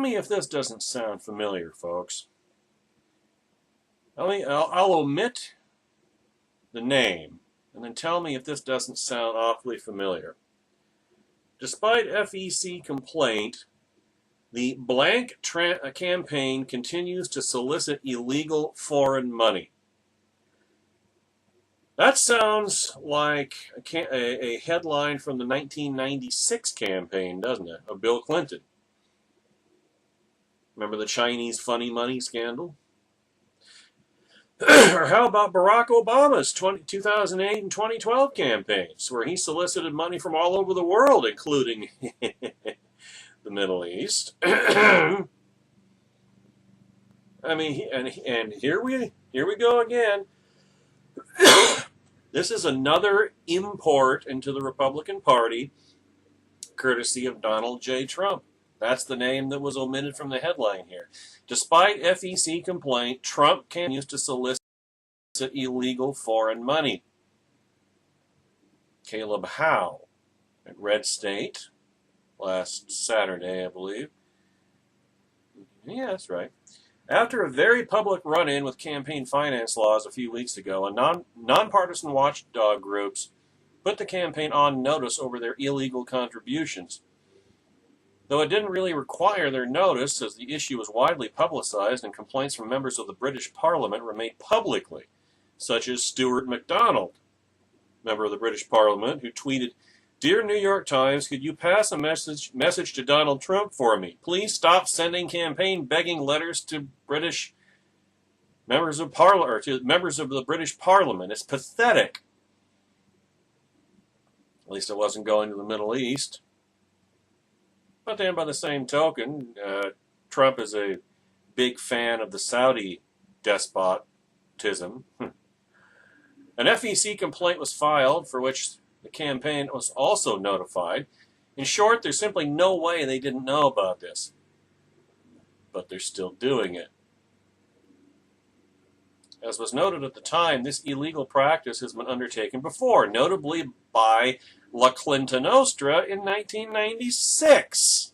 me if this doesn't sound familiar, folks. I'll omit the name, and then tell me if this doesn't sound awfully familiar. Despite FEC complaint, the blank campaign continues to solicit illegal foreign money. That sounds like a headline from the 1996 campaign, doesn't it, of Bill Clinton? Remember the Chinese funny money scandal? Or how about Barack Obama's 2008 and 2012 campaigns, where he solicited money from all over the world, including the Middle East? I mean, and here we go again. This is another import into the Republican Party, courtesy of Donald J. Trump. That's the name that was omitted from the headline here. Despite FEC complaint, Trump continues to solicit illegal foreign money. Caleb Howe at Red State last Saturday, I believe. Yeah, that's right. After a very public run-in with campaign finance laws a few weeks ago, nonpartisan watchdog groups put the campaign on notice over their illegal contributions. Though it didn't really require their notice, as the issue was widely publicized and complaints from members of the British Parliament were made publicly, such as Stuart MacDonald, member of the British Parliament, who tweeted, "Dear New York Times, could you pass a message to Donald Trump for me? Please stop sending campaign begging letters to British members of Parliament, or to members of the British Parliament. It's pathetic." At least it wasn't going to the Middle East. But then by the same token, Trump is a big fan of the Saudi despotism. An FEC complaint was filed, for which the campaign was also notified. In short, there's simply no way they didn't know about this. But they're still doing it. As was noted at the time, this illegal practice has been undertaken before, notably by Clinton Nostra in 1996.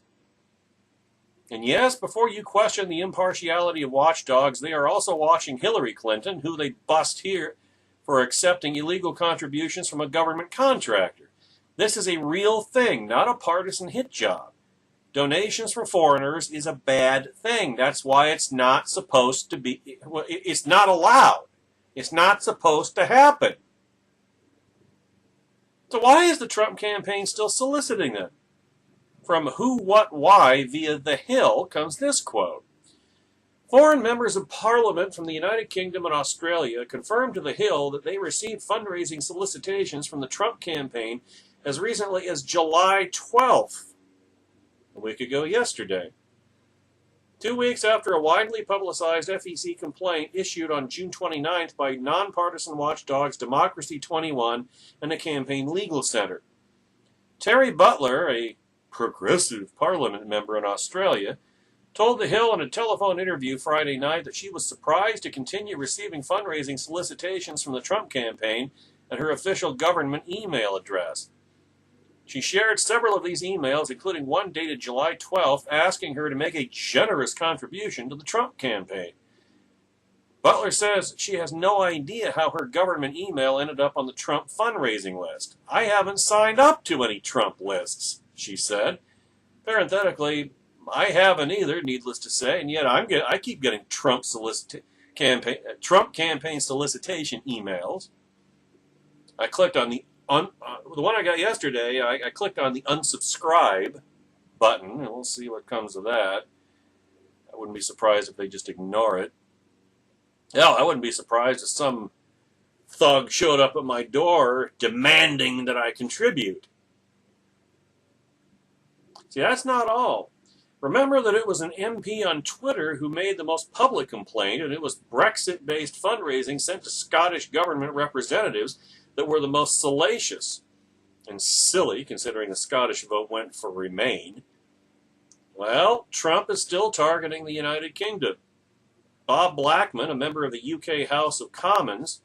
And yes, before you question the impartiality of watchdogs, they are also watching Hillary Clinton, who they bust here for accepting illegal contributions from a government contractor. This is a real thing, not a partisan hit job. Donations from foreigners is a bad thing. That's why it's not supposed to be, it's not allowed. It's not supposed to happen. So why is the Trump campaign still soliciting them? From Who, What, Why via The Hill comes this quote. Foreign members of Parliament from the United Kingdom and Australia confirmed to The Hill that they received fundraising solicitations from the Trump campaign as recently as July 12th, a week ago yesterday. 2 weeks after a widely publicized FEC complaint issued on June 29th by nonpartisan watchdogs Democracy 21 and the Campaign Legal Center. Terry Butler, a progressive parliament member in Australia, told The Hill in a telephone interview Friday night that she was surprised to continue receiving fundraising solicitations from the Trump campaign at her official government email address. She shared several of these emails, including one dated July 12th, asking her to make a generous contribution to the Trump campaign. Butler says she has no idea how her government email ended up on the Trump fundraising list. "I haven't signed up to any Trump lists," she said. Parenthetically, I haven't either, needless to say, and yet I keep getting Trump campaign solicitation emails. I clicked on the one I got yesterday. I clicked on the unsubscribe button, and we'll see what comes of that. I wouldn't be surprised if they just ignore it. Hell, I wouldn't be surprised if some thug showed up at my door demanding that I contribute. See, that's not all. Remember that it was an MP on Twitter who made the most public complaint, and it was Brexit-based fundraising sent to Scottish government representatives that were the most salacious and silly, considering the Scottish vote went for Remain. Well, Trump is still targeting the United Kingdom. Bob Blackman, a member of the UK House of Commons,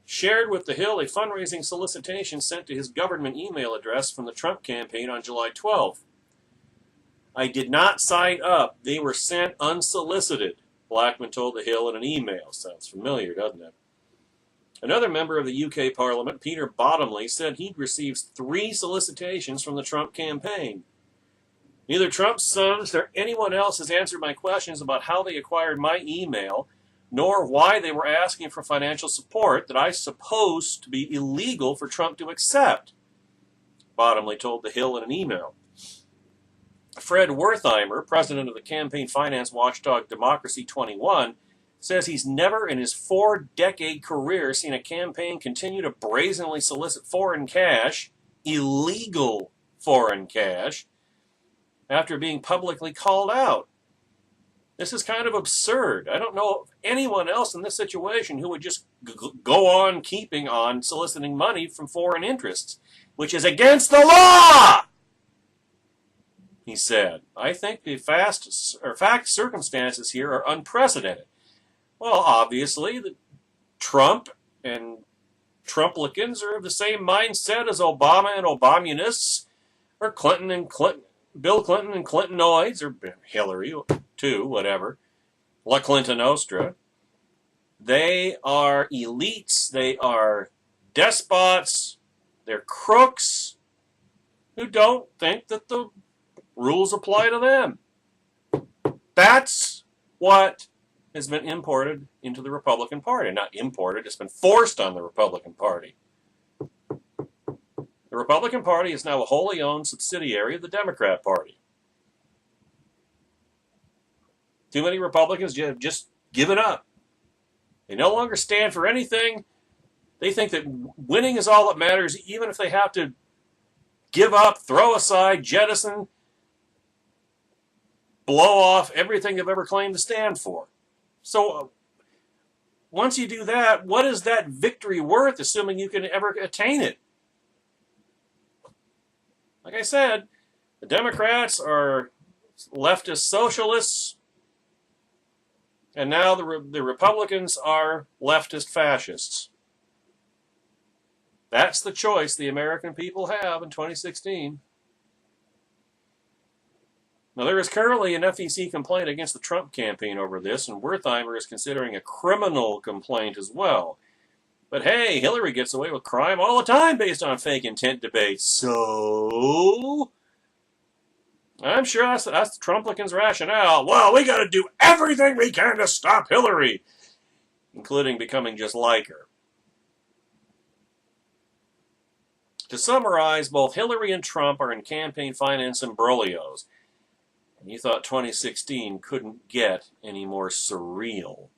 shared with The Hill a fundraising solicitation sent to his government email address from the Trump campaign on July 12th. I did not sign up. They were sent unsolicited, Blackman told The Hill in an email. Sounds familiar, doesn't it? Another member of the UK Parliament, Peter Bottomley, said he'd received 3 solicitations from the Trump campaign. Neither Trump's sons nor anyone else has answered my questions about how they acquired my email, nor why they were asking for financial support that I suppose to be illegal for Trump to accept, Bottomley told The Hill in an email. Fred Wertheimer, president of the campaign finance watchdog Democracy 21, says he's never in his 4-decade career seen a campaign continue to brazenly solicit foreign cash, illegal foreign cash, after being publicly called out. This is kind of absurd. I don't know of anyone else in this situation who would just go on keeping on soliciting money from foreign interests, which is against the law, he said. I think the fact circumstances here are unprecedented. Well, obviously, Trump and Trumplicans are of the same mindset as Obama and Obamunists, or Clinton and Bill Clinton and Clintonoids, or Hillary, too, whatever, La Clinton Nostra. They are elites, they are despots, they're crooks who don't think that the rules apply to them. That's what has been imported into the Republican Party. Not imported, it's been forced on the Republican Party. The Republican Party is now a wholly owned subsidiary of the Democrat Party. Too many Republicans have just given up. They no longer stand for anything. They think that winning is all that matters, even if they have to give up, throw aside, jettison, blow off everything they've ever claimed to stand for. So once you do that, what is that victory worth, assuming you can ever attain it? Like I said, the Democrats are leftist socialists, and now the Republicans are leftist fascists. That's the choice the American people have in 2016. Now, there is currently an FEC complaint against the Trump campaign over this, and Wertheimer is considering a criminal complaint as well. But hey, Hillary gets away with crime all the time based on fake intent debates. So I'm sure that's the Trumplicans' rationale. Well, we got to do everything we can to stop Hillary, including becoming just like her. To summarize, both Hillary and Trump are in campaign finance imbroglios. And you thought 2016 couldn't get any more surreal.